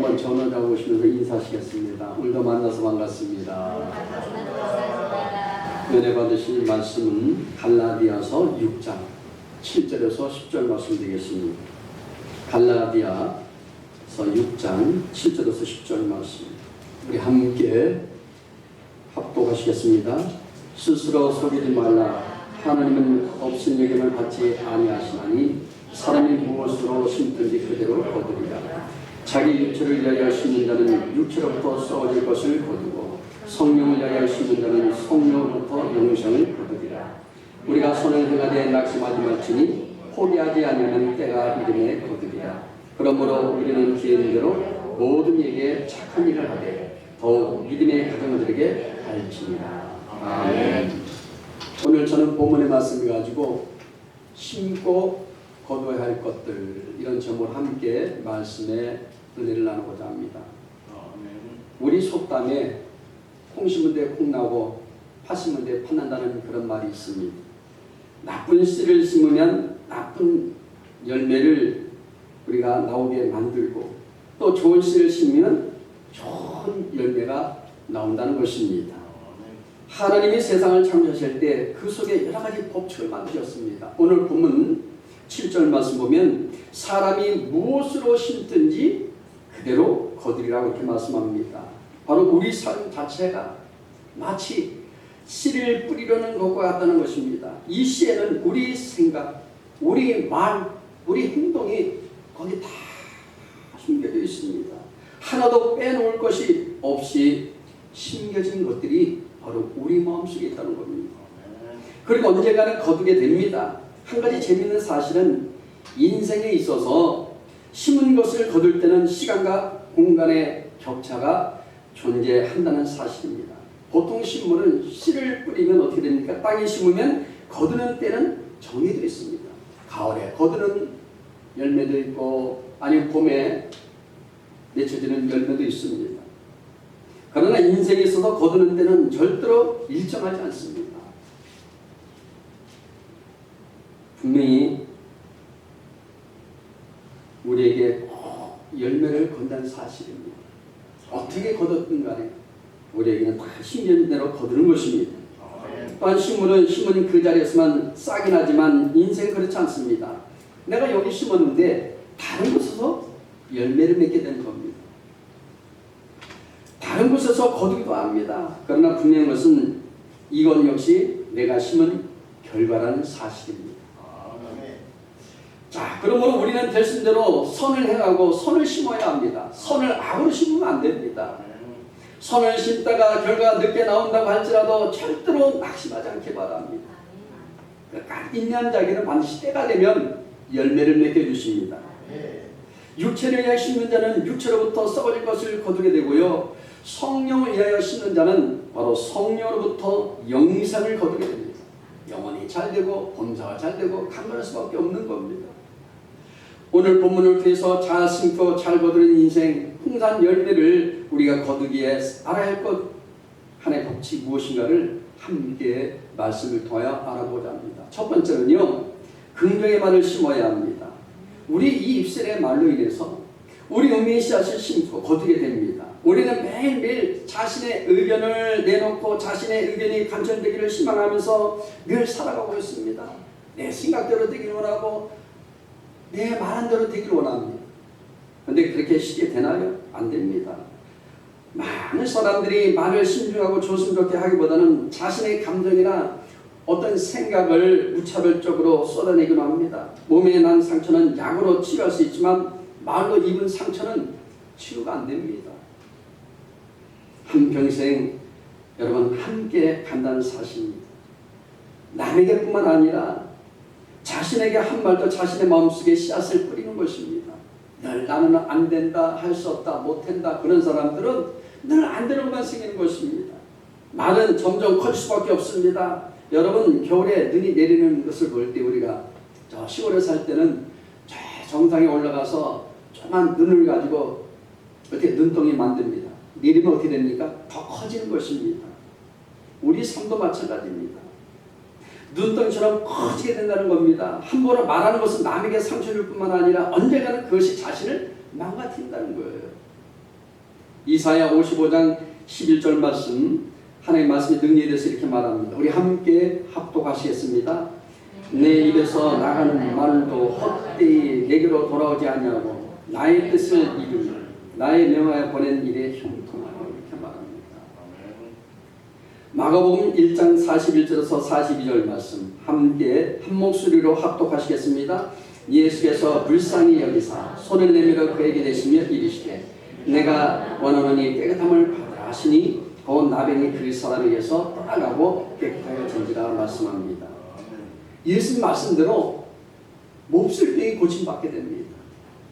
한번 전원하고 오시면서 인사하시겠습니다. 오늘도 만나서 반갑습니다. 은혜 받으실 말씀은 갈라디아서 6장 7절에서 10절 말씀 되겠습니다. 갈라디아서 6장 7절에서 10절 말씀 우리 함께 합독하시겠습니다. 스스로 속이지 말라. 하나님은 없은 여김을 받지 아니하시나니 사람이 무엇으로 심든지 그대로 거두리라. 자기 육체를 위하여 심는 자는 육체로부터 썩어질 것을 거두고 성령을 위하여 심는 자는 성령으로부터 영생을 거두리라. 우리가 선을 행하되 낙심하지 말지니 포기하지 아니하는 때가 이름에 거두리라. 그러므로 우리는 기회인 대로 모든 이에게 착한 일을 하되 더욱 믿음의 가정들에게 알지니라. 아멘. 오늘 저는 본문의 말씀을 가지고 심고 거둬야 할 것들 이런 제목으로 함께 말씀의 은혜를 나누고자 합니다. 우리 속담에 콩 심은 데 콩 나고 팥 심은 데 팥 난다는 그런 말이 있습니다. 나쁜 씨를 심으면 나쁜 열매를 우리가 나오게 만들고 또 좋은 씨를 심으면 좋은 열매가 나온다는 것입니다. 하나님이 세상을 창조하실 때 그 속에 여러 가지 법칙을 만드셨습니다. 오늘 본문 7절 말씀 보면 사람이 무엇으로 심든지 그대로 거두리라고 이렇게 말씀합니다. 바로 우리 삶 자체가 마치 씨를 뿌리려는 것과 같다는 것입니다. 이 씨에는 우리 생각, 우리 말, 우리 행동이 거기 다 숨겨져 있습니다. 하나도 빼놓을 것이 없이 심겨진 것들이 바로 우리 마음속에 있다는 겁니다. 그리고 언젠가는 거두게 됩니다. 한 가지 재미있는 사실은 인생에 있어서 심은 것을 거둘 때는 시간과 공간의 격차가 존재한다는 사실입니다. 보통 식물은 씨를 뿌리면 어떻게 됩니까? 땅에 심으면 거두는 때는 정해져 있습니다. 가을에 거두는 열매도 있고 아니면 봄에 맺혀지는 열매도 있습니다. 그러나 인생에 있어서 거두는 때는 절대로 일정하지 않습니다. 분명히 우리에게 꼭 열매를 건다는 사실입니다. 어떻게 거뒀든 간에 우리에게는 다 심겨진 대로 거두는 것입니다. 또한 식물은 심은 그 자리에서만 싹이 나지만 인생은 그렇지 않습니다. 내가 여기 심었는데 다른 곳에서 열매를 맺게 되는 겁니다. 다른 곳에서 거두기도 합니다. 그러나 분명한 것은 이건 역시 내가 심은 결과라는 사실입니다. 자, 그러므로 우리는 결심대로 선을 행하고 선을 심어야 합니다. 선을 악으로 심으면 안 됩니다. 선을 심다가 결과가 늦게 나온다고 할지라도 절대로 낙심하지 않기 바랍니다. 인내한 자에게는 반드시 때가 되면 열매를 맺게 주십니다. 육체를 위하여 심는 자는 육체로부터 썩어질 것을 거두게 되고요. 성령을 위하여 심는 자는 바로 성령으로부터 영생을 거두게 됩니다. 영혼이 잘 되고 범사가 잘 되고 강건할 수밖에 없는 겁니다. 오늘 본문을 통해서 잘 심고 잘 거두는 인생 풍성한 열매를 우리가 거두기에 알아야 할 것 하나의 법칙이 무엇인가를 함께 말씀을 통하여 알아보자 합니다. 첫 번째는요, 긍정의 말을 심어야 합니다. 우리 이 입술의 말로 인해서 우리 의미의 씨앗을 심고 거두게 됩니다. 우리는 매일매일 자신의 의견을 내놓고 자신의 의견이 간절되기를 희망하면서 늘 살아가고 있습니다. 내 생각대로 되기를 원하고 내 말한 대로 되기를 원합니다. 그런데 그렇게 쉽게 되나요? 안 됩니다. 많은 사람들이 말을 신중하고 조심스럽게 하기보다는 자신의 감정이나 어떤 생각을 무차별적으로 쏟아내기로 합니다. 몸에 난 상처는 약으로 치료할 수 있지만 말로 입은 상처는 치료가 안 됩니다. 한평생 여러분 함께 간다는 사실입니다. 남에게뿐만 아니라 자신에게 한 말도 자신의 마음속에 씨앗을 뿌리는 것입니다. 늘 나는 안 된다, 할 수 없다, 못한다 그런 사람들은 늘 안 되는 것만 생기는 것입니다. 말은 점점 커질 수밖에 없습니다. 여러분 겨울에 눈이 내리는 것을 볼 때 우리가 저 시골에 살 때는 저 정상에 올라가서 조그만 눈을 가지고 어떻게 눈덩이 만듭니다. 내리면 어떻게 됩니까? 더 커지는 것입니다. 우리 삶도 마찬가지입니다. 눈덩이처럼 커지게 된다는 겁니다. 함부로 말하는 것은 남에게 상처 줄 뿐만 아니라 언젠가는 그것이 자신을 망가뜨린다는 거예요. 이사야 55장 11절 말씀, 하나님의 말씀의 능력에 대해서 이렇게 말합니다. 우리 함께 합독하시겠습니다. 내 입에서 나가는 말도 헛되이 내게로 돌아오지 아니하고 나의 뜻을 이루며 나의 명하여 보낸 일에 형통하고 이렇게 말합니다. 마가복음 1장 41절에서 42절 말씀 함께 한 목소리로 합독하시겠습니다. 예수께서 불쌍히 여기사 손을 내밀어 그에게 대시며 이르시되 내가 원하노니 깨끗함을 받으라 하시니 곧 나병이 그 사람에게서 떠나가고 깨끗하여진지라 말씀합니다. 예수님 말씀대로 몹쓸 병이 고침받게 됩니다.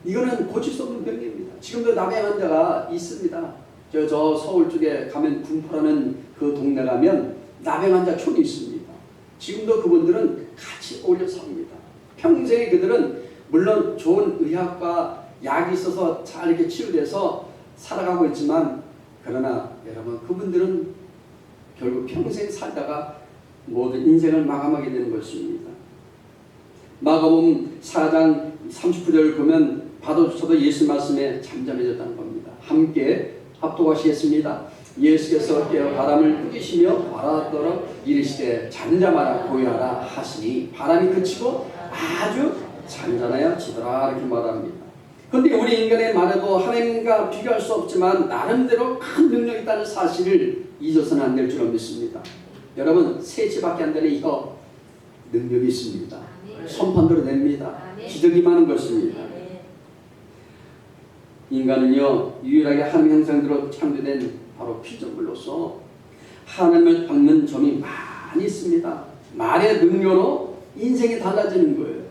이거는 고칠 수 없는 병입니다. 지금도 나병 환자가 있습니다. 저 서울 쪽에 가면 군포라는 그 동네 가면 나병 환자촌이 있습니다. 지금도 그분들은 같이 어울려 삽니다. 평생에 그들은 물론 좋은 의학과 약이 있어서 잘 이렇게 치유돼서 살아가고 있지만, 그러나 여러분 그분들은 결국 평생 살다가 모든 인생을 마감하게 되는 것입니다. 마가복음 4장 39절을 보면 바도조차도 예수 말씀에 잠잠해졌다는 겁니다. 함께 합독하시겠습니다. 예수께서 깨어 바람을 꾸짖으시며 바라도록 이르시되 잠잠하라 고요하라 하시니 바람이 그치고 아주 잔잔하여지더라 이렇게 말합니다. 그런데 우리 인간의 말에도 하나님과 비교할 수 없지만 나름대로 큰 능력이 있다는 사실을 잊어서는 안 될 줄 믿습니다. 여러분 세치밖에 안 되는 이거 능력이 있습니다. 손판대로 냅니다. 기적이 많은 것입니다. 인간은요 유일하게 하나님 형상대로 창조된 바로 피조물로서 하나님을 닮는 점이 많이 있습니다. 말의 능력으로 인생이 달라지는 거예요.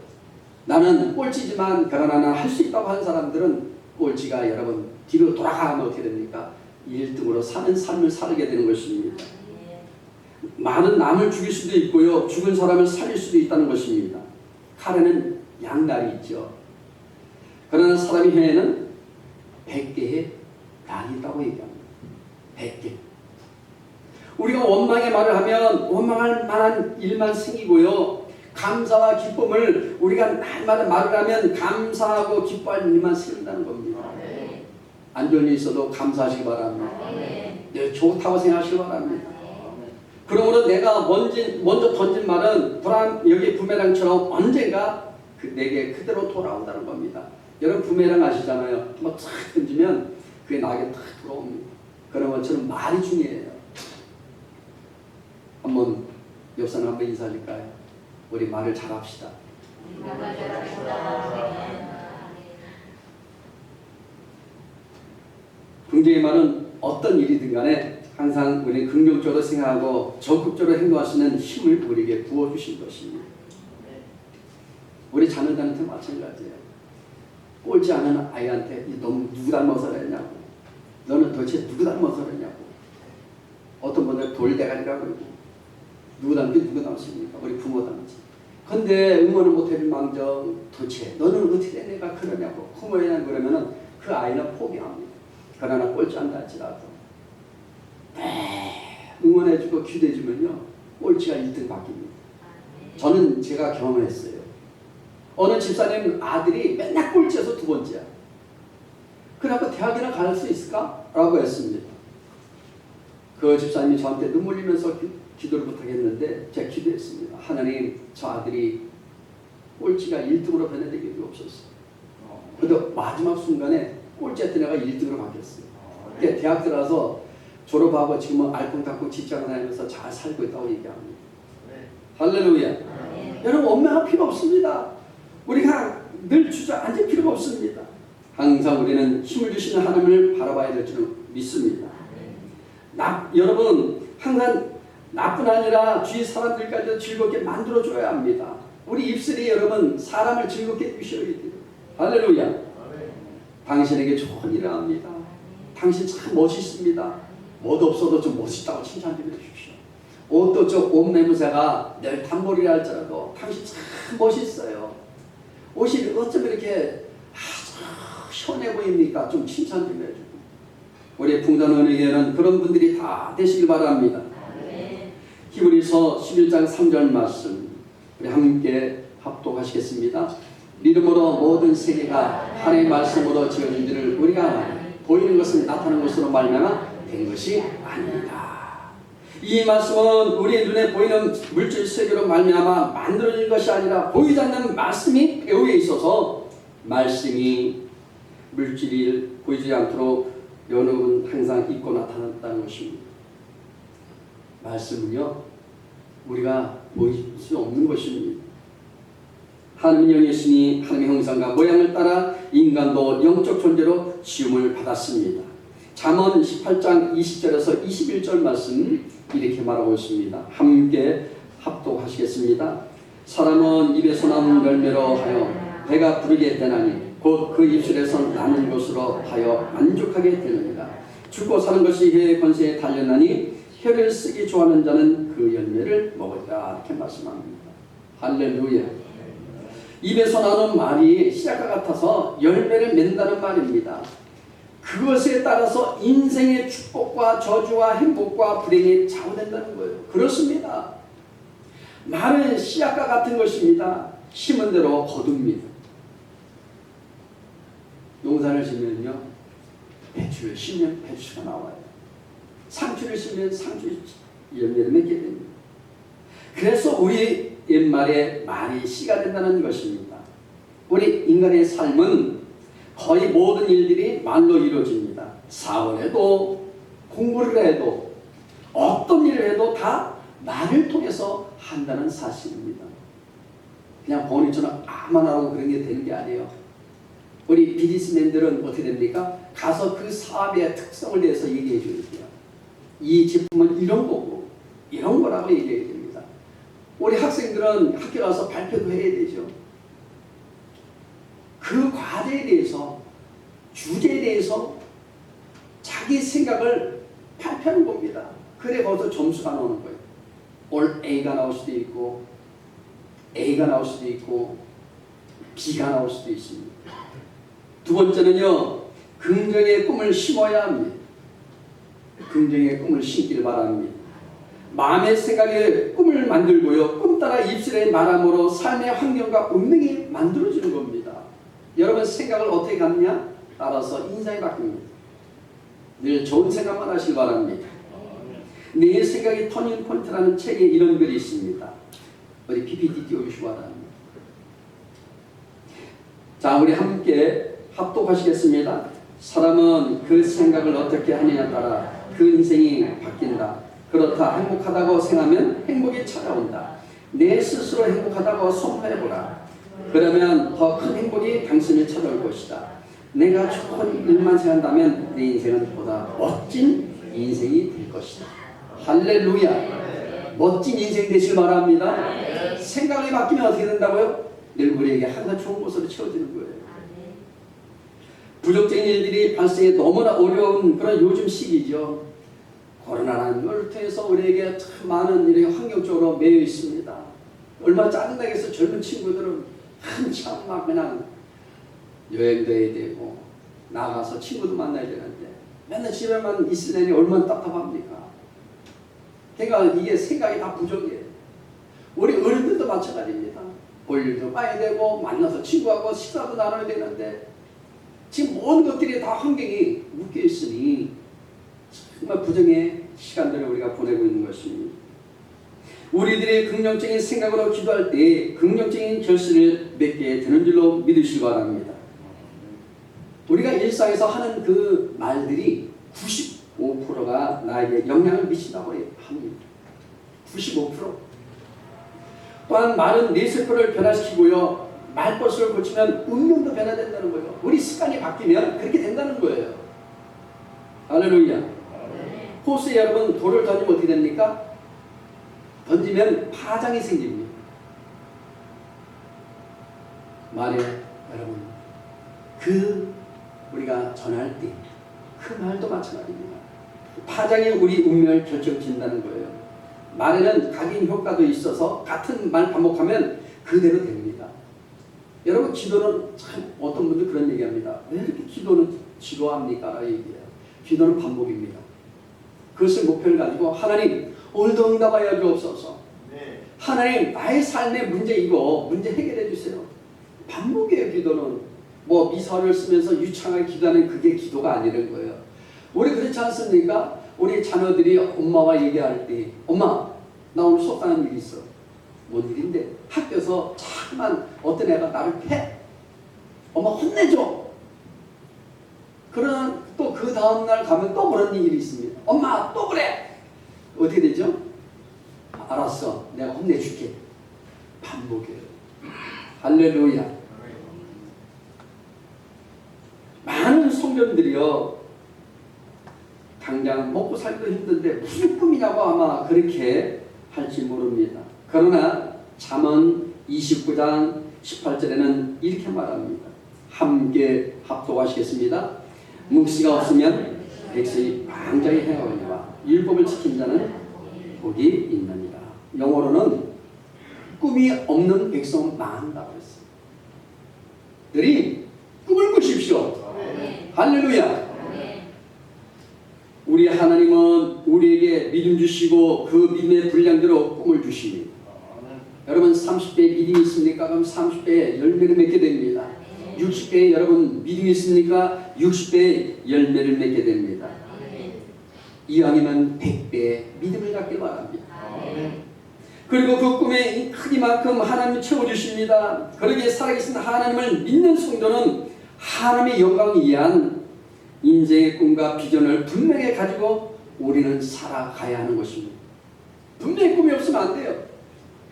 나는 꼴찌지만 그러나 나는 할 수 있다고 하는 사람들은 꼴찌가 여러분 뒤로 돌아가면 어떻게 됩니까? 1등으로 사는 삶을 살게 되는 것입니다. 말은 남을 죽일 수도 있고요 죽은 사람을 살릴 수도 있다는 것입니다. 칼에는 양날이 있죠. 그러나 사람의 혀에는 100개의 날이 있다고 얘기합니다. 100개. 우리가 원망의 말을 하면 원망할 만한 일만 생기고요 감사와 기쁨을 우리가 날마다 말을 하면 감사하고 기뻐할 일만 생긴다는 겁니다. 안 좋은 일 있어도 감사하시기 바랍니다. 네, 좋다고 생각하시기 바랍니다. 그러므로 내가 먼저 던진 말은 여기 부메랑처럼 언젠가 내게 그대로 돌아온다는 겁니다. 여러분 부메랑 아시잖아요. 한번 탁 던지면 그게 나에게 탁 돌아옵니다. 그런 것처럼 말이 중요해요. 한번 옆사람 한번 인사할까요? 우리 말을 잘합시다. 긍정의 말은 어떤 일이든 간에 항상 우리는 긍정적으로 생각하고 적극적으로 행동할 수 있는 힘을 우리에게 부어주신 것입니다. 우리 자녀들한테 마찬가지예요. 꼴찌 않은 아이한테 너 누구 닮아서 그랬냐고, 너는 도대체 누구 닮아서 그랬냐고, 어떤 분들 돌대가리라고 그러고 누구 닮기 누구 닮습니까? 우리 부모 닮지. 근데 응원을 못해줄 망정 도대체 너는 어떻게 된 애가 그러냐고 부모에는 그러면은 그 아이는 포기합니다. 그러나 꼴찌 한다 할지라도 응원해주고 기대해주면요 꼴찌가 1등 바뀝니다. 저는 제가 경험했어요. 어느 집사님 아들이 맨날 꼴찌여서 2번째야. 그래갖고 대학이나 갈 수 있을까? 라고 했습니다. 그 집사님이 저한테 눈물 흘리면서 기도를 부탁했는데 제가 기도했습니다. 하나님 저 아들이 꼴찌가 1등으로 변해되기 없었어요. 근데 마지막 순간에 꼴찌했던 애가 1등으로 바뀌었어요. 그러니까 대학 들어가서 졸업하고 지금은 알콩달콩 직장을 다니면서 잘 살고 있다고 얘기합니다. 할렐루야. 여러분 원망할 필요 없습니다. 우리가 늘 주저앉을 필요가 없습니다. 항상 우리는 힘을 주시는 하나님을 바라봐야 될 줄 믿습니다. 여러분 항상 나뿐 아니라 주위 사람들까지도 즐겁게 만들어줘야 합니다. 우리 입술이 여러분 사람을 즐겁게 해주셔야 돼요. 할렐루야. 당신에게 좋은 일을 합니다. 당신 참 멋있습니다. 뭐도 없어도 좀 멋있다고 칭찬 좀 해주십시오. 옷도 저 옷 매무새가 늘 단벌이라 할지라도 당신 참 멋있어요. 옷이 어쩜 이렇게 시원해 보입니까? 좀 칭찬 좀 해주고. 우리 풍단원에게는 그런 분들이 다 되시길 바랍니다. 히브리서 11장 3절 말씀 우리 함께 합독하시겠습니다. 믿음으로 모든 세계가 하나님의 말씀으로 지어진 줄을 우리가 보이는 것은 나타나는 것으로 말미암아 된 것이 아닙니다. 이 말씀은 우리의 눈에 보이는 물질 세계로 말미암아 만들어진 것이 아니라 보이지 않는 말씀이 배후에 있어서 말씀이 물질이 보이지 않도록 여러분 항상 있고 나타났다는 것입니다. 말씀은요 우리가 보일 수 없는 것입니다. 하나님은 영이시니 하나님의 형상과 모양을 따라 인간도 영적 존재로 지음을 받았습니다. 잠언 18장 20절에서 21절 말씀 이렇게 말하고 있습니다. 함께 합독하시겠습니다. 사람은 입에서 나는 열매로 하여 배가 부르게 되나니 곧 그 입술에서 나는 것으로 하여 만족하게 되느니라. 죽고 사는 것이 혀의 권세에 달렸나니 혀를 쓰기 좋아하는 자는 그 열매를 먹으리라. 이렇게 말씀합니다. 할렐루야. 입에서 나오는 말이 씨앗과 같아서 열매를 맺는다는 말입니다. 그것에 따라서 인생의 축복과 저주와 행복과 불행이 좌우된다는 거예요. 그렇습니다. 말은 씨앗과 같은 것입니다. 심은 대로 거둡니다. 농사를 지면요 배추를 심으면 배추가 나와요. 상추를 심으면 상추 열매를 맺게 됩니다. 그래서 우리 옛말에 말이 씨가 된다는 것입니다. 우리 인간의 삶은 거의 모든 일들이 말로 이루어집니다. 사업을 해도 공부를 해도 어떤 일을 해도 다 말을 통해서 한다는 사실입니다. 그냥 본인처럼 아무나 하고 그런 게 되는 게 아니에요. 우리 비즈니스맨들은 어떻게 됩니까? 가서 그 사업의 특성을 대해서 얘기해 줘야 돼요. 이 제품은 이런 거고 이런 거라고 얘기해야 됩니다. 우리 학생들은 학교 가서 발표도 해야 되죠. 그 과제에 대해서 주제에 대해서 자기 생각을 발표하는 겁니다. 그래 거기서 점수가 나오는 거예요. 올 A가 나올 수도 있고 A가 나올 수도 있고 B가 나올 수도 있습니다. 두 번째는요, 긍정의 꿈을 심어야 합니다. 긍정의 꿈을 심기를 바랍니다. 마음의 생각에 꿈을 만들고요, 꿈 따라 입술의 말함으로 삶의 환경과 운명이 만들어지는 겁니다. 여러분 생각을 어떻게 갖느냐? 따라서 인생이 바뀝니다. 늘 좋은 생각만 하시기 바랍니다. 내 생각이 터닝 포인트라는 책에 이런 글이 있습니다. 우리 PPT 띄워주시기 바랍니다. 자, 우리 함께 합독하시겠습니다. 사람은 그 생각을 어떻게 하느냐에 따라 그 인생이 바뀐다. 그렇다. 행복하다고 생각하면 행복이 찾아온다. 내 스스로 행복하다고 선포해보라. 그러면 더 큰 행복이 당신을 찾아올 것이다. 내가 좋은 일만 생각한다면 내 인생은 보다 멋진 인생이 될 것이다. 할렐루야. 멋진 인생 되시길 바랍니다. 생각이 바뀌면 어떻게 된다고요? 늘 우리에게 항상 좋은 것으로 채워지는 거예요. 부정적인 일들이 발생해 너무나 어려운 그런 요즘 시기죠. 코로나라는 걸 통해서 우리에게 참 많은 일이 환경적으로 매여 있습니다. 얼마나 짜증나겠어. 젊은 친구들은 한참 막 그냥 여행도 해야 되고 나가서 친구도 만나야 되는데 맨날 집에만 있으려니 얼마나 답답합니까? 그러니까 이게 생각이 다 부족해요. 우리 어른들도 마찬가지입니다. 볼 일도 봐야 되고 만나서 친구하고 식사도 나눠야 되는데 지금 모든 것들이 다 환경이 묶여 있으니 정말 부정의 시간들을 우리가 보내고 있는 것입니다. 우리들이 긍정적인 생각으로 기도할 때 긍정적인 결실을 맺게 되는 줄로 믿으시기 바랍니다. 우리가 일상에서 하는 그 말들이 95%가 나에게 영향을 미친다고 합니다. 95%. 또한 말은 내 세포를 변화시키고요, 말버릇을 고치면 운명도 변화된다는 거예요. 우리 습관이 바뀌면 그렇게 된다는 거예요. 할렐루야. 호수에 여러분 돌을 던지면 어떻게 됩니까? 던지면 파장이 생깁니다. 말에 여러분 그 우리가 전할 때 그 말도 마찬가지입니다. 파장이 우리 운명을 결정짓는다는 거예요. 말에는 각인 효과도 있어서 같은 말 반복하면 그대로 됩니다. 여러분 기도는 참 어떤 분들 그런 얘기합니다. 왜 이렇게 기도는 지루합니까? 얘기해요. 기도는 반복입니다. 그것을 목표를 가지고 하나님 오늘도 응답하여 주옵소서. 네. 하나님 나의 삶의 문제 이거 문제 해결해 주세요. 반복이에요. 기도는. 뭐 미사를 쓰면서 유창하게 기도하는 그게 기도가 아니라는 거예요. 우리 그렇지 않습니까? 우리 자녀들이 엄마와 얘기할 때 엄마 나 오늘 속상한 일이 있어. 뭔 일인데? 학교에서 자꾸만 어떤 애가 나를 패. 엄마 혼내줘. 그러나 또 그 다음날 가면 또 그런 일이 있습니다. 엄마 또 그래. 어떻게 되죠? 알았어. 내가 혼내줄게. 반복해요. 할렐루야. 많은 성도들이요. 당장 먹고 살기도 힘든데 무슨 꿈이냐고 아마 그렇게 할지 모릅니다. 그러나 잠언 29장 18절에는 이렇게 말합니다. 함께 합독하시겠습니다. 묵시가 없으면 백성이 방자히 행하거니와 율법을 지킨 자는 복이 있느니라. 영어로는 꿈이 없는 백성은 망한다고 했어요. 들이 꿈을 꾸십시오. 할렐루야. 우리 하나님은 우리에게 믿음 주시고 그 믿음의 분량대로 꿈을 주십니다. 여러분 30배에 믿음이 있습니까? 그럼 30배에 열매를 맺게 됩니다. 60배에 여러분 믿음이 있습니까? 60배에 열매를 맺게 됩니다. 이왕이면 100배의 믿음을 갖길 바랍니다. 그리고 그 꿈의 크기만큼 하나님이 채워주십니다. 그러기에 살아계신 하나님을 믿는 성도는 하나님의 영광을 위한 인생의 꿈과 비전을 분명히 가지고 우리는 살아가야 하는 것입니다. 분명히 꿈이 없으면 안 돼요.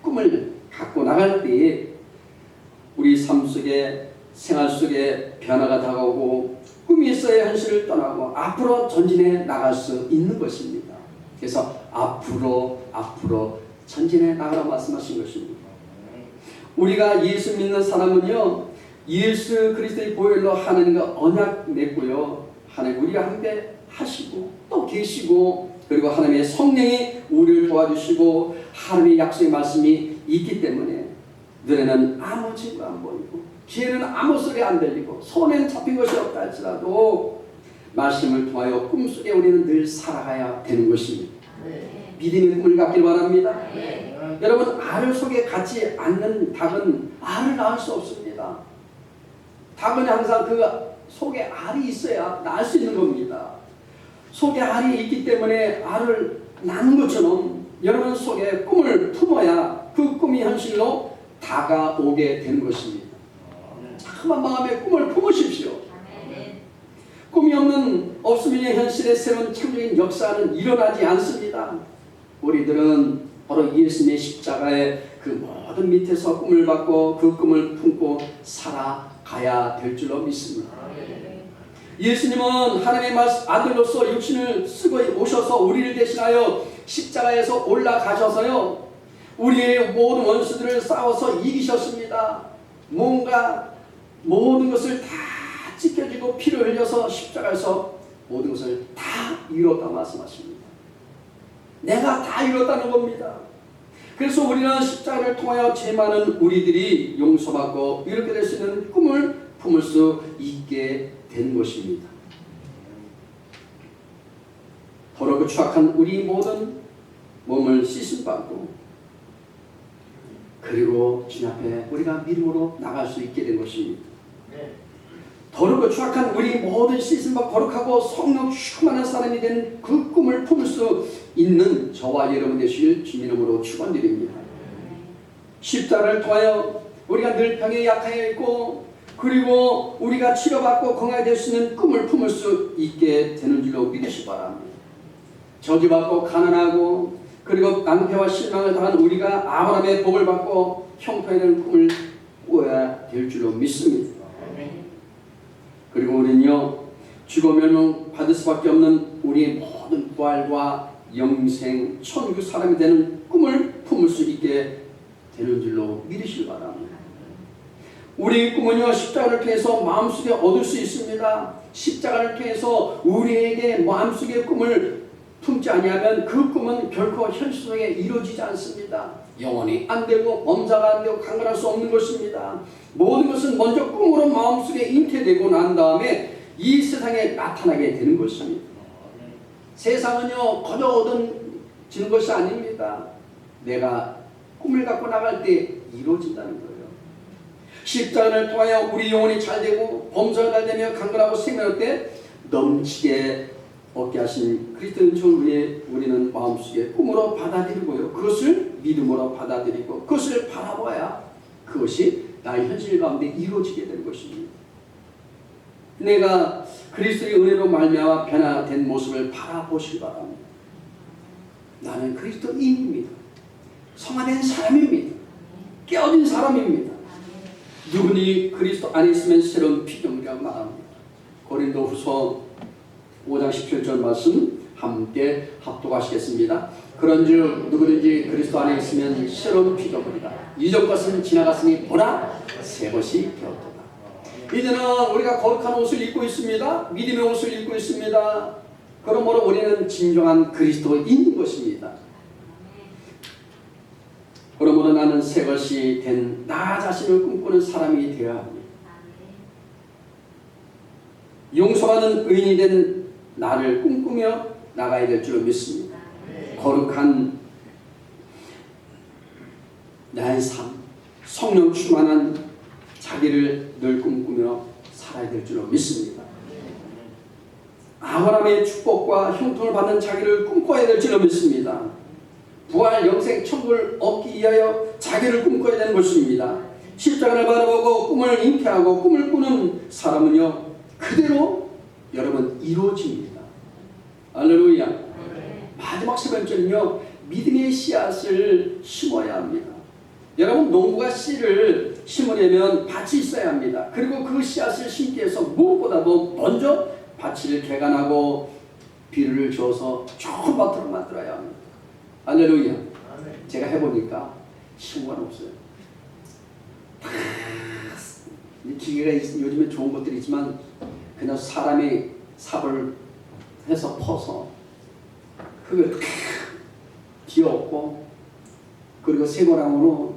꿈을 갖고 나갈 때에 우리 삶 속에 생활 속에 변화가 다가오고 꿈이 있어야 현실을 떠나고 앞으로 전진해 나갈 수 있는 것입니다. 그래서 앞으로 전진해 나가라 말씀하신 것입니다. 우리가 예수 믿는 사람은요, 예수 그리스도의 보혈로 하나님과 언약 맺고요, 하나님 우리가 함께 하시고 또 계시고, 그리고 하나님의 성령이 우리를 도와주시고 하나님의 약속의 말씀이 있기 때문에 눈에는 아무 증거 안 보이고 귀에는 아무 소리 안 들리고 손에는 잡힌 것이 없다 할지라도 말씀을 통하여 꿈속에 우리는 늘 살아가야 되는 것입니다. 믿음의 꿈을 갖길 바랍니다. 여러분, 알을 속에 갇지 않는 닭은 알을 낳을 수 없습니다. 닭은 항상 그 속에 알이 있어야 낳을 수 있는 겁니다. 속에 알이 있기 때문에 알을 낳는 것처럼 여러분 속에 꿈을 품어야 그 꿈이 현실로 다가오게 되는 것입니다. 자꾸만 마음에 꿈을 품으십시오. 꿈이 없으면 현실의 새로운 창조적인 역사는 일어나지 않습니다. 우리들은 바로 예수님의 십자가의 그 모든 밑에서 꿈을 받고 그 꿈을 품고 살아가야 될 줄로 믿습니다. 예수님은 하나님의 아들로서 육신을 쓰고 오셔서 우리를 대신하여 십자가에서 올라가셔서요, 우리의 모든 원수들을 싸워서 이기셨습니다. 뭔가 모든 것을 다 찢겨지고 피를 흘려서 십자가에서 모든 것을 다 이뤘다 말씀하십니다. 내가 다 이뤘다는 겁니다. 그래서 우리는 십자가를 통하여 죄 많은 우리들이 용서받고 이렇게 될 수 있는 꿈을 품을 수 있게 된 것입니다. 더럽고 추악한 우리 모든 몸을 씻음받고 그리고 주님 앞에 우리가 믿음으로 나갈 수 있게 된 것입니다. 더럽고 추악한 우리 모든 씻음받고 거룩하고 성령 충만한 사람이 된 그 꿈을 품을 수 있는 저와 여러분 되시길 주님 이름으로 축원드립니다. 십자가를 통하여 우리가 늘 병에 약하여 있고 그리고 우리가 치료받고 건강하게 될 수 있는 꿈을 품을 수 있게 되는 줄로 믿으시기 바랍니다. 저주받고 가난하고 그리고 낭패와 실망을 당한 우리가 아브라함의 복을 받고 형통하는 꿈을 꾸어야 될 줄로 믿습니다. 그리고 우리는요, 죽어 멸망 받을 수밖에 없는 우리의 모든 부활과 영생, 천국 사람이 되는 꿈을 품을 수 있게 되는 줄로 믿으시기 바랍니다. 우리의 꿈은요, 십자가를 통해서 마음속에 얻을 수 있습니다. 십자가를 통해서 우리에게 마음속의 꿈을 품지 아니하면 그 꿈은 결코 현실 속에 이루어지지 않습니다. 영원히 안 되고 범사가 안 되고 강건할 수 없는 것입니다. 모든 것은 먼저 꿈으로 마음속에 잉태되고 난 다음에 이 세상에 나타나게 되는 것입니다. 세상은요, 거저 얻어지는 것이 아닙니다. 내가 꿈을 갖고 나갈 때 이루어진다는 거예요. 십자가를 통하여 우리 영혼이 잘되고 범사가 잘되며 강건하고 생명할 때 넘치게 얻게 하신 그리스도의 은총을 위해 우리는 마음속에 꿈으로 받아들이고요. 그것을 믿음으로 받아들이고 그것을 바라봐야 그것이 나의 현실 가운데 이루어지게 될 것입니다. 내가 그리스도의 은혜로 말미암아 변화된 모습을 바라보시기 바랍니다. 나는 그리스도인입니다. 성화된 사람입니다. 깨어진 사람입니다. 누구니 그리스도 안에 있으면 새로운 피조물이라고 말합니다. 고린도후서 5장 17절 말씀 함께 합독하시겠습니다. 그런즉 누구든지 그리스도 안에 있으면 새로운 피조물이다. 이전 것은 지나갔으니 보라 새 것이 되었도다. 이제는 우리가 거룩한 옷을 입고 있습니다. 믿음의 옷을 입고 있습니다. 그러므로 우리는 진정한 그리스도인인 것입니다. 그러므로 나는 새 것이 된 나 자신을 꿈꾸는 사람이 되어야 합니다. 용서받는 의인이 된 나를 꿈꾸며 나가야 될 줄 믿습니다. 거룩한 나의 삶, 성령 충만한 자기를 늘 꿈꾸며 살아야 될 줄 믿습니다. 아브라함의 축복과 형통을 받는 자기를 꿈꿔야 될 줄 믿습니다. 부활 영생 천국을 얻기 위하여 자기를 꿈꿔야 되는 것입니다. 십자가를 바라보고 꿈을 잉태하고 꿈을 꾸는 사람은요 그대로 여러분 이루어집니다. 할렐루야. 마지막 세 번째는요 믿음의 씨앗을 심어야 합니다. 여러분 농부가 씨를 심으려면 밭이 있어야 합니다. 그리고 그 씨앗을 심기 위해서 무엇보다도 먼저 밭을 개간하고 비료를 줘서 좋은 밭으로 만들어야 합니다. 할렐루야. 제가 해보니까 쉬운 건 없어요. 기계가 요즘에 좋은 것들이 있지만 그냥 사람이 삽을 해서 퍼서 흙을 뒤엎고 그리고 쇠고랑으로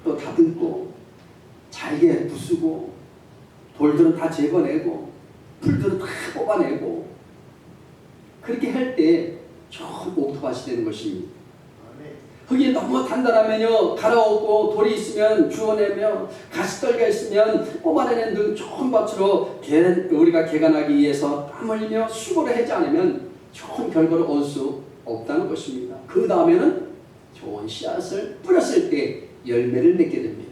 또 다듬고 잘게 부수고 돌들은 다 제거내고 풀들은 다 뽑아내고 그렇게 할 때 좋은 옥토밭이 되는 것입니다. 흙이 너무 단단하면요 갈아엎고 돌이 있으면 주워내며 가시떨기가 있으면 뽑아내는 등 좋은 밭으로 우리가 개간하기 위해서 땀 흘리며 수고를 하지 않으면 좋은 결과를 얻을 수 없다는 것입니다. 그 다음에는 좋은 씨앗을 뿌렸을 때 열매를 맺게 됩니다.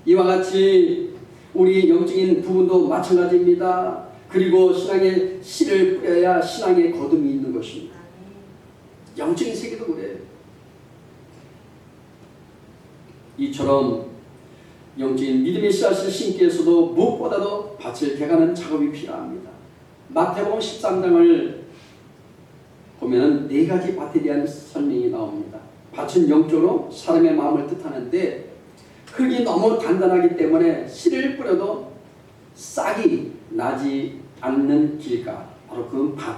이와 같이 우리 영적인 부분도 마찬가지입니다. 그리고 신앙의 씨를 뿌려야 신앙의 거듭이 있는 것입니다. 영적인 세계도 그래요. 이처럼 영적인 믿음의 씨앗을 심기 위해서도 무엇보다도 밭을 개가는 작업이 필요합니다. 마태복음 13장을 보면 네 가지 밭에 대한 설명이 나옵니다. 밭은 영적으로 사람의 마음을 뜻하는데 흙이 너무 단단하기 때문에 씨를 뿌려도 싹이 나지 않는 길가, 바로 그 밭.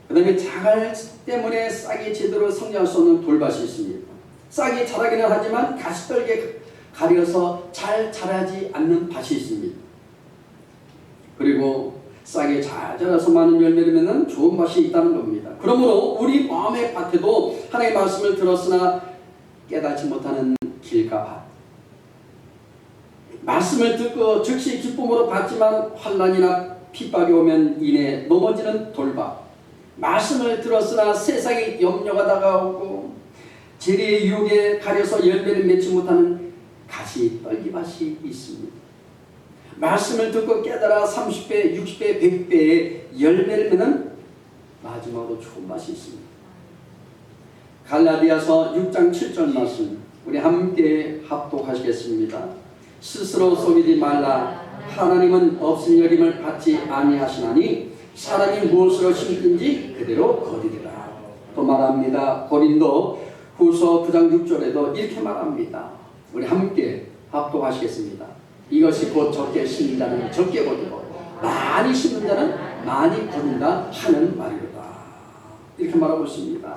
그 다음에 자갈 때문에 싹이 제대로 성장할 수 없는 돌밭이 있습니다. 싹이 자라기는 하지만 가시떨게 가려서 잘 자라지 않는 밭이 있습니다. 그리고 싹이 잘 자라서 많은 열매를 맺는 좋은 밭이 있다는 겁니다. 그러므로 우리 마음의 밭에도 하나님의 말씀을 들었으나 깨닫지 못하는 길가 밭, 말씀을 듣고 즉시 기쁨으로 받지만 환난이나 핍박이 오면 이내 넘어지는 돌밭, 말씀을 들었으나 세상의 염려가 다가오고 재리의 유혹에 가려서 열매를 맺지 못하는 가시떨기밭이 있습니다. 말씀을 듣고 깨달아 30배, 60배, 100배의 열매를 맺는 마지막으로 좋은 밭이 있습니다. 갈라디아서 6장 7절 말씀 우리 함께 합독하시겠습니다. 스스로 속이지 말라. 하나님은 없은 여김을 받지 아니하시나니 사람이 무엇으로 심든지 그대로 거두리라. 또 말합니다. 고린도 후서 9장 6절에도 이렇게 말합니다. 우리 함께 합독하시겠습니다. 이것이 곧 적게 심는 자는 적게 거두고 많이 심는 자는 많이 거둔다 하는 말이로다. 이렇게 말하고 있습니다.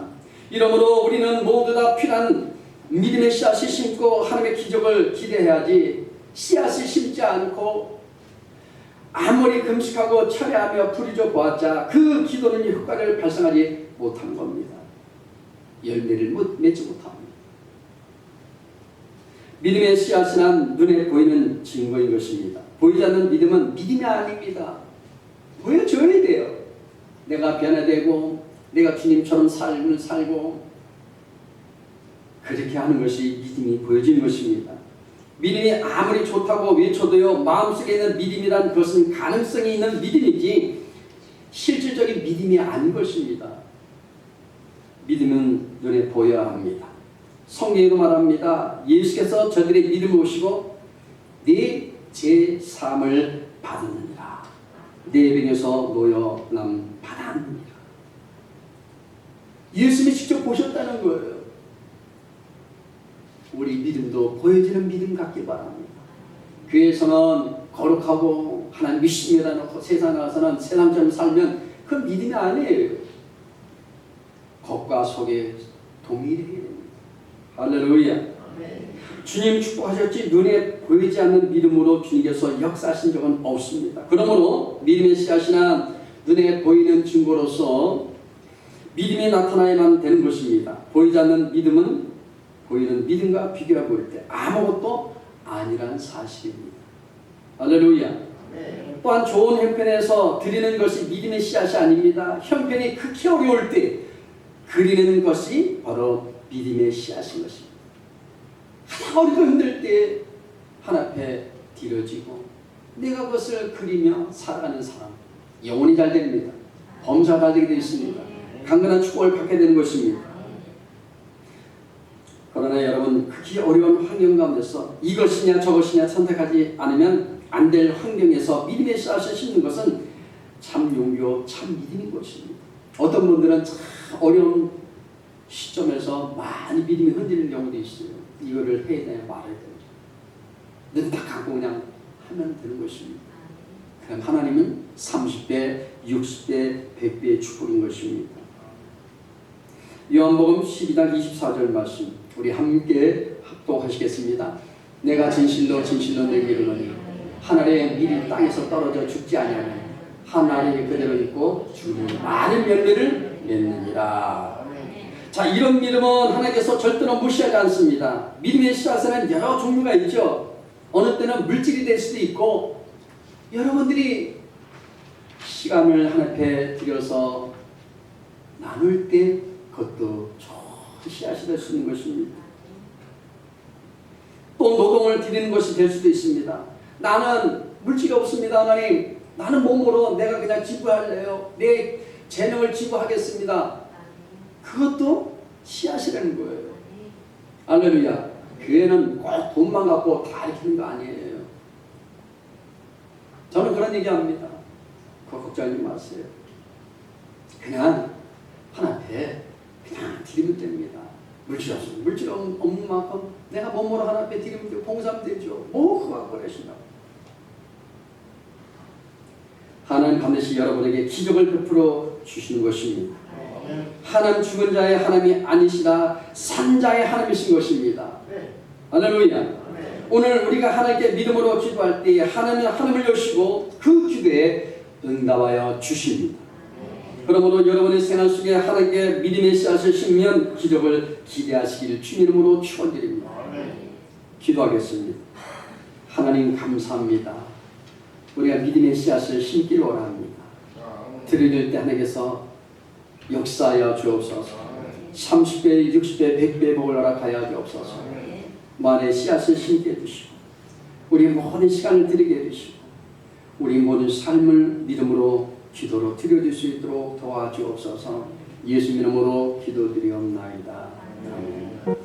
이러므로 우리는 모두 다 필요한 믿음의 씨앗을 심고 하나님의 기적을 기대해야지, 씨앗을 심지 않고 아무리 금식하고 철회하며 부르짖어 보았자 그 기도는 효과를 발생하지 못한 겁니다. 열매를 맺지 못합니다. 믿음의 씨앗이란 눈에 보이는 증거인 것입니다. 보이지 않는 믿음은 믿음이 아닙니다. 보여줘야 돼요. 내가 변화되고 내가 주님처럼 삶을 살고 그렇게 하는 것이 믿음이 보여지는 것입니다. 믿음이 아무리 좋다고 외쳐도요, 마음속에 있는 믿음이란 것은 가능성이 있는 믿음이지 실질적인 믿음이 아닌 것입니다. 믿음은 눈에 보여야 합니다. 성경에도 말합니다. 예수께서 저들의 믿음을 보시고 네 제3을 받았느니라. 네 병에서 놓여 남 받았느니라. 예수님이 직접 보셨다는 거예요. 우리 믿음도 보여지는 믿음 갖길 바랍니다. 교회에서는 거룩하고 하나님 믿습니다 놓고 세상에 나가서는 세상처럼 살면 그 믿음이 아니에요. 겉과 속에 동일해야 됩니다. 할렐루야. 주님 축복하셨지 눈에 보이지 않는 믿음으로 주님께서 역사하신 적은 없습니다. 그러므로 믿음의 씨앗이나 눈에 보이는 증거로서 믿음이 나타나야만 되는 것입니다. 보이지 않는 믿음은 보이는 믿음과 비교해 볼 때 아무것도 아니란 사실입니다. 할렐루야. 또한 좋은 형편에서 드리는 것이 믿음의 씨앗이 아닙니다. 형편이 극히 어려울 때 그리는 것이 바로 믿음의 씨앗인 것입니다. 하나 어리고 힘들 때 하나님께 드려지고 내가 그것을 그리며 살아가는 사람 영혼이 잘 됩니다. 범사가 잘 되게 되어 있습니다. 강건한 축복을 받게 되는 것입니다. 그러나 여러분 극히 어려운 환경 가운데서 이것이냐 저것이냐 선택하지 않으면 안 될 환경에서 믿음의 씨앗을 심는 것은 참 용기요 참 믿음인 것입니다. 어떤 분들은 참 어려운 시점에서 많이 믿음이 흔들리는 경우도 있어요. 이거를 해야 되냐 말아야 되냐 눈 딱 감고 그냥 하면 되는 것입니다. 그럼 하나님은 30배, 60배, 100배의 축복인 것입니다. 요한복음 12장 24절 말씀 우리 함께 합독하시겠습니다. 내가 진실로 진실로 내게 이르노니 하늘의 밀이 땅에서 떨어져 죽지 아니하며 하늘이 그대로 있고 주는 많은 열매를 맺느니라. 자, 이런 믿음은 하나님께서 절대로 무시하지 않습니다. 믿음의 씨앗에는 여러 종류가 있죠. 어느 때는 물질이 될 수도 있고 여러분들이 시간을 하나님께 들여서 나눌 때 그것도 좋은 씨앗이 될 수 있는 것입니다. 또 노동을 드리는 것이 될 수도 있습니다. 나는 물질이 없습니다. 하나님, 나는 몸으로 내가 그냥 지부할래요. 내 재능을 지부하겠습니다. 그것도 씨앗이라는 거예요. 할렐루야. 교회는 꼭 돈만 갖고 다 이기는 거 아니에요. 저는 그런 얘기합니다. 그거 걱정하지 마세요. 그냥 하나님께 그냥 드리면 됩니다. 물질 없으면 물질 없는 만큼 내가 몸으로 하나님께 드리면 되고 봉사하면 되죠. 뭐 그거 갖고 그러신다고. 하나님 반드시 여러분에게 기적을 베풀어 주시는 것입니다. 하나님 죽은 자의 하나님이 아니시라 산자의 하나님이신 것입니다. 할렐루야. 오늘 우리가 하나님께 믿음으로 기도할 때 하나님은 하늘을 여시고 그 기도에 응답하여 주십니다. 그러므로 여러분의 생활 속에 하나님께 믿음의 씨앗을 심으면 기적을 기대하시기를 주님 이름으로 축원드립니다. 기도하겠습니다. 하나님 감사합니다. 우리가 믿음의 씨앗을 심기를 원합니다. 드릴 때 하나님께서 역사하여 주옵소서. 30배, 60배, 100배 복을 허락하여 주옵소서. 만의 씨앗을 심게 해주시고 우리 모든 시간을 드리게 해주시고 우리 모든 삶을 믿음으로 기도로 드려줄 수 있도록 도와주옵소서. 예수 이름으로 기도드리옵나이다. 아멘.